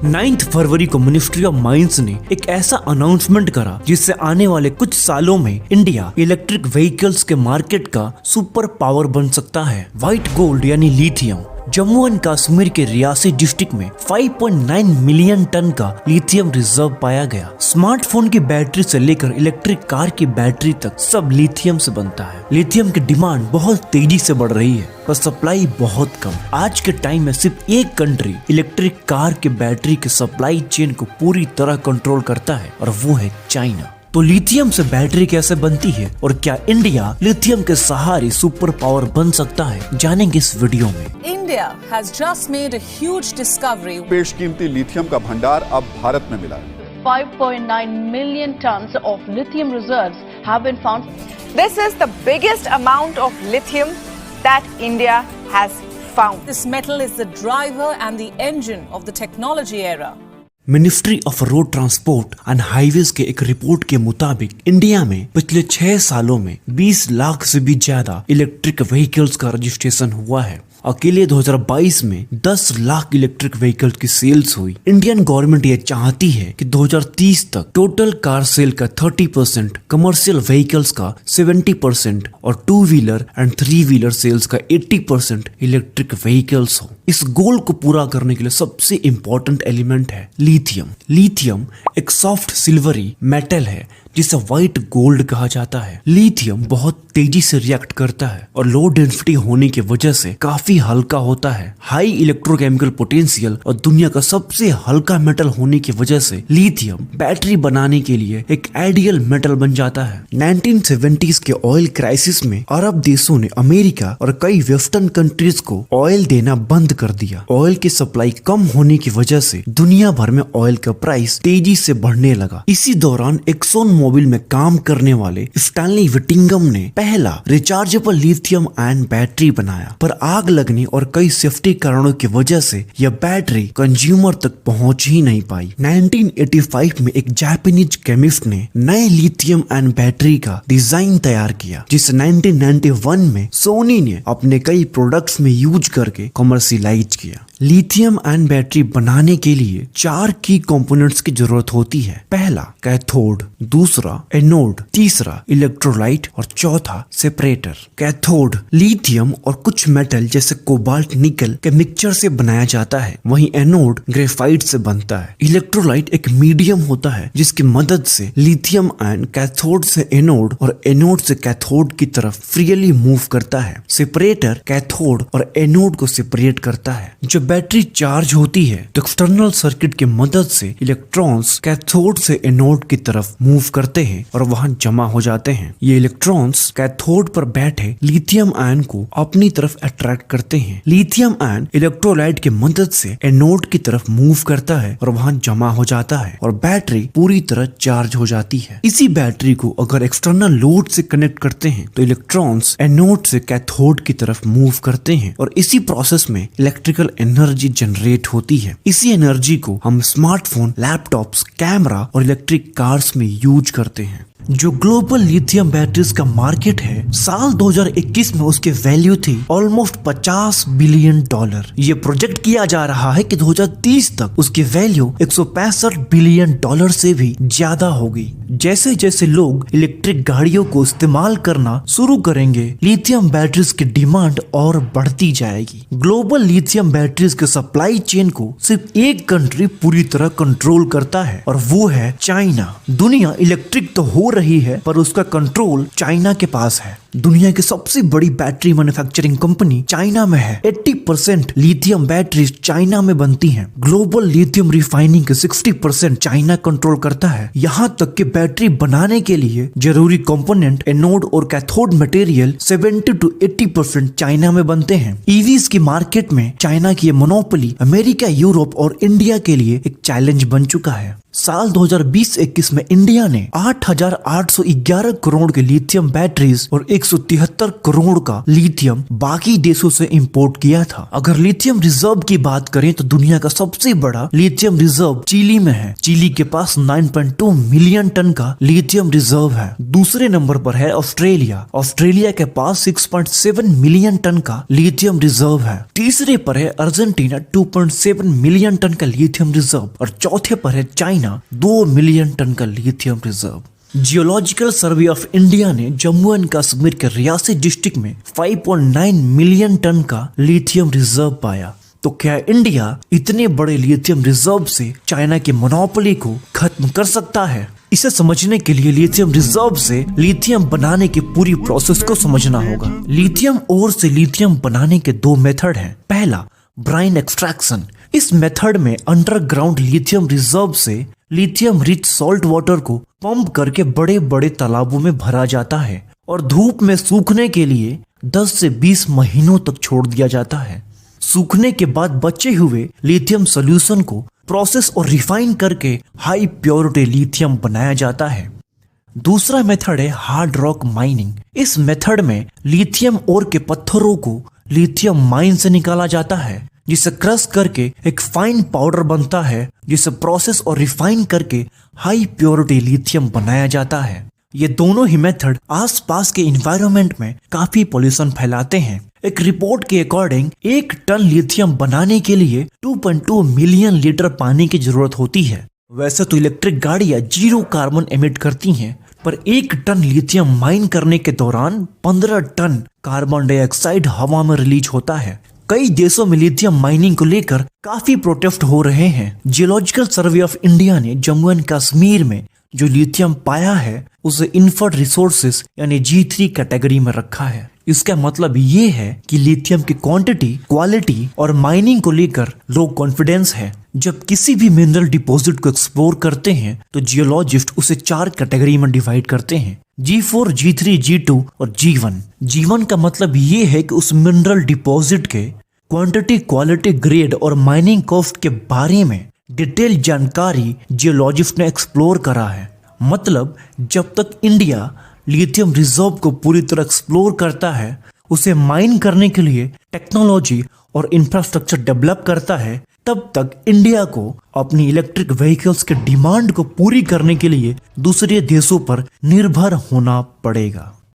9 फरवरी को ministry of mines ने एक ऐसा अनाउंसमेंट करा जिससे आने वाले कुछ सालों में इंडिया इलेक्ट्रिक व्हीकल्स के मार्केट का सुपर पावर बन सकता है। व्हाइट गोल्ड यानी लिथियम जम्मू एंड कश्मीर के रियासी डिस्ट्रिक्ट में 5.9 मिलियन टन का लिथियम रिजर्व पाया गया। स्मार्टफोन की बैटरी से लेकर इलेक्ट्रिक कार की बैटरी तक सब लिथियम से बनता है। लिथियम की डिमांड बहुत तेजी से बढ़ रही है पर सप्लाई बहुत कम। आज के टाइम में सिर्फ एक कंट्री इलेक्ट्रिक कार के बैटरी के सप्लाई चेन को पूरी तरह कंट्रोल करता है और वो है चाइना। तो लिथियम से बैटरी कैसे बनती है और क्या इंडिया लिथियम के सहारे सुपर पावर बन सकता है, जानेंगे इस वीडियो में। India has just made a huge discovery. बेशकीमती लिथियम का भंडार अब भारत में मिला है। 5.9 million tons of lithium reserves have been found. This is the biggest amount of lithium that India has found. This metal is the driver and the engine of the technology era. Ministry of road transport and highways के एक report के मुताबिक India में पिछले 6 सालों में 20 लाख से भी ज्यादा इलेक्ट्रिक व्हीकल्स का रजिस्ट्रेशन हुआ है। अकेले 2022 में 10 लाख इलेक्ट्रिक व्हीकल की सेल्स हुई। इंडियन गवर्नमेंट ये चाहती है कि 2030 तक टोटल कार सेल का 30%, कमर्शियल व्हीकल्स का 70% और 2 व्हीलर एंड 3 व्हीलर सेल्स का 80% इलेक्ट्रिक व्हीकल्स हो। इस गोल को पूरा करने के लिए सबसे इम्पोर्टेंट एलिमेंट है लिथियम। लिथियम एक सॉफ्ट सिल्वरी मेटल है जिसे व्हाइट गोल्ड कहा जाता है। लिथियम बहुत तेजी से रिएक्ट करता है और लो डेंसिटी होने की वजह से काफी हल्का होता है। हाई इलेक्ट्रोकेमिकल पोटेंशियल और दुनिया का सबसे हल्का मेटल होने की वजह से लिथियम बैटरी बनाने के लिए एक आइडियल मेटल बन जाता है। 1970s के ऑयल क्राइसिस में अरब देशों ने अमेरिका और कई वेस्टर्न कंट्रीज को ऑयल देना बंद कर दिया। ऑयल की सप्लाई कम होने की वजह से दुनिया भर में ऑयल का प्राइस तेजी से बढ़ने लगा। इसी दौरान एक्सॉन मोबिल में काम करने वाले स्टैनली विटिंगम ने पहला रिचार्जेबल लिथियम आयन बैटरी बनाया, पर आग लगने और कई सेफ्टी कारणों की वजह से यह बैटरी कंज्यूमर तक पहुंच ही नहीं पाई। 1985 में एक जापानीज केमिस्ट ने नए लिथियम आयन बैटरी का डिजाइन तैयार किया, जिसे 1991 में सोनी ने अपने कई प्रोडक्ट्स में यूज करके कमर्शियलाइज किया। लिथियम आयन बैटरी बनाने के लिए 4 की कंपोनेंट्स की जरूरत होती है। पहला कैथोड, दूसरा एनोड, तीसरा इलेक्ट्रोलाइट और चौथा सेपरेटर। कैथोड लिथियम और कुछ मेटल जैसे कोबाल्ट, निकल के मिक्सचर से बनाया जाता है, वहीं एनोड ग्रेफाइट से बनता है। इलेक्ट्रोलाइट एक मीडियम होता है जिसकी मदद से लिथियम आयन कैथोड से एनोड और एनोड से कैथोड की तरफ फ्रीली मूव करता है। सेपरेटर कैथोड और एनोड को सेपरेट करता है। जब बैटरी चार्ज होती है तो एक्सटर्नल सर्किट की मदद से इलेक्ट्रॉन्स कैथोड से एनोड की तरफ मूव करते हैं और वहां जमा हो जाते हैं। ये इलेक्ट्रॉन्स कैथोड पर बैठे लिथियम आयन को अपनी तरफ अट्रैक्ट करते हैं। लिथियम आयन इलेक्ट्रोलाइट की मदद से एनोड की तरफ मूव करता है और वहां जमा हो जाता है और बैटरी पूरी तरह चार्ज हो जाती है। इसी बैटरी को अगर एक्सटर्नल लोड से कनेक्ट करते हैं तो इलेक्ट्रॉन्स एनोड से कैथोड की तरफ मूव करते हैं और इसी प्रोसेस में इलेक्ट्रिकल एनर्जी जनरेट होती है। इसी एनर्जी को हम स्मार्टफोन, लैपटॉप्स, कैमरा और इलेक्ट्रिक कार्स में यूज करते हैं। जो ग्लोबल लिथियम बैटरीज का मार्केट है, साल 2021 में उसकी वैल्यू थी ऑलमोस्ट $50 बिलियन। ये प्रोजेक्ट किया जा रहा है कि 2030 तक उसकी वैल्यू $165 बिलियन से भी ज्यादा होगी। जैसे जैसे लोग इलेक्ट्रिक गाड़ियों को इस्तेमाल करना शुरू करेंगे, लिथियम बैटरीज की डिमांड और बढ़ती जाएगी। ग्लोबल लिथियम बैटरीज के सप्लाई चेन को सिर्फ एक कंट्री पूरी तरह कंट्रोल करता है और वो है चाइना। दुनिया इलेक्ट्रिक तो हो रही है पर उसका कंट्रोल चाइना के पास है। दुनिया की सबसे बड़ी बैटरी मैन्युफैक्चरिंग कंपनी चाइना में है। 80% लिथियम बैटरीज चाइना में बनती हैं। ग्लोबल लिथियम रिफाइनिंग के 60% चाइना कंट्रोल करता है। यहाँ तक कि बैटरी बनाने के लिए जरूरी कंपोनेंट, एनोड और कैथोड मटेरियल 70 to 80% चाइना में बनते हैं। ईवीज की मार्केट में चाइना की ये मोनोपोली अमेरिका, यूरोप और इंडिया के लिए एक चैलेंज बन चुका है। साल 2020-21 में इंडिया ने 8,811 करोड़ के लिथियम बैटरीज और 173 करोड़ का लिथियम बाकी देशों से इंपोर्ट किया था। अगर लिथियम रिजर्व की बात करें तो दुनिया का सबसे बड़ा लिथियम रिजर्व चिली में है। चिली के पास 9.2 मिलियन टन का लिथियम रिजर्व है। दूसरे नंबर पर है ऑस्ट्रेलिया। ऑस्ट्रेलिया के पास 6.7 मिलियन टन का लिथियम रिजर्व है। तीसरे पर है अर्जेंटीना 2.7 मिलियन टन का लिथियम रिजर्व और चौथे पर है चाइना 2 मिलियन टन का lithium reserve. Geological survey of India ने जम्मू एंड कश्मीर के रियासी डिस्ट्रिक्ट में 5.9 मिलियन टन का लिथियम रिजर्व पाया। तो क्या इंडिया इतने बड़े लिथियम रिजर्व से चाइना की मोनोपोली को खत्म कर सकता है? इसे समझने के लिए लिथियम रिजर्व से लिथियम बनाने की पूरी प्रोसेस को समझना होगा। लिथियम ओर से लिथियम बनाने के दो मेथड हैं। पहला, ब्राइन एक्सट्रैक्शन। इस मेथड में अंडरग्राउंड लिथियम रिजर्व से लिथियम रिच सॉल्ट वाटर को पंप करके बड़े बड़े तालाबों में भरा जाता है और धूप में सूखने के लिए 10 से 20 महीनों तक छोड़ दिया जाता है। सूखने के बाद बचे हुए लिथियम सॉल्यूशन को प्रोसेस और रिफाइन करके हाई प्योरिटी लिथियम बनाया जाता है। दूसरा मेथड है हार्ड रॉक माइनिंग। इस मेथड में लिथियम ओर के पत्थरों को लिथियम माइन से निकाला जाता है, जिसे क्रश करके एक फाइन पाउडर बनता है, जिसे प्रोसेस और रिफाइन करके हाई प्योरिटी लिथियम बनाया जाता है। ये दोनों ही मेथड आसपास के एनवायरनमेंट में काफी पोल्यूशन फैलाते हैं। एक रिपोर्ट के अकॉर्डिंग 1 टन लिथियम बनाने के लिए 2.2 मिलियन लीटर पानी की जरूरत होती है। वैसे तो इलेक्ट्रिक गाड़ियां जीरो कार्बन एमिट करती हैं, पर 1 टन लिथियम माइन करने के दौरान 15 टन कार्बन डाइऑक्साइड हवा में रिलीज होता है। कई देशों में लिथियम माइनिंग को लेकर काफी प्रोटेस्ट हो रहे हैं। जियोलॉजिकल सर्वे ऑफ इंडिया ने जम्मू एंड कश्मीर में जो लिथियम पाया है उसे इन्फर्ड रिसोर्सेस यानी G3 कैटेगरी में रखा है। इसका मतलब ये है कि लिथियम की क्वांटिटी, क्वालिटी और माइनिंग को लेकर लो कॉन्फिडेंस है। जब किसी भी मिनरल डिपॉजिट को एक्सप्लोर करते हैं तो जियोलॉजिस्ट उसे 4 कैटेगरी में डिवाइड करते हैं, G4, G3, G2 और G1। G1 का मतलब ये है कि उस मिनरल डिपॉजिट के क्वांटिटी, क्वालिटी, ग्रेड और माइनिंग कॉस्ट के बारे में डिटेल जानकारी जियोलॉजिस्ट ने एक्सप्लोर करा है। मतलब जब तक इंडिया लिथियम रिजर्व को पूरी तरह एक्सप्लोर करता है, उसे माइन करने के लिए टेक्नोलॉजी और इंफ्रास्ट्रक्चर डेवलप करता है, तब तक इंडिया को अपनी इलेक्ट्रिक व्हीकल्स के डिमांड को पूरी करने के लिए दूसरे देशों पर निर्भर होना पड़ेगा।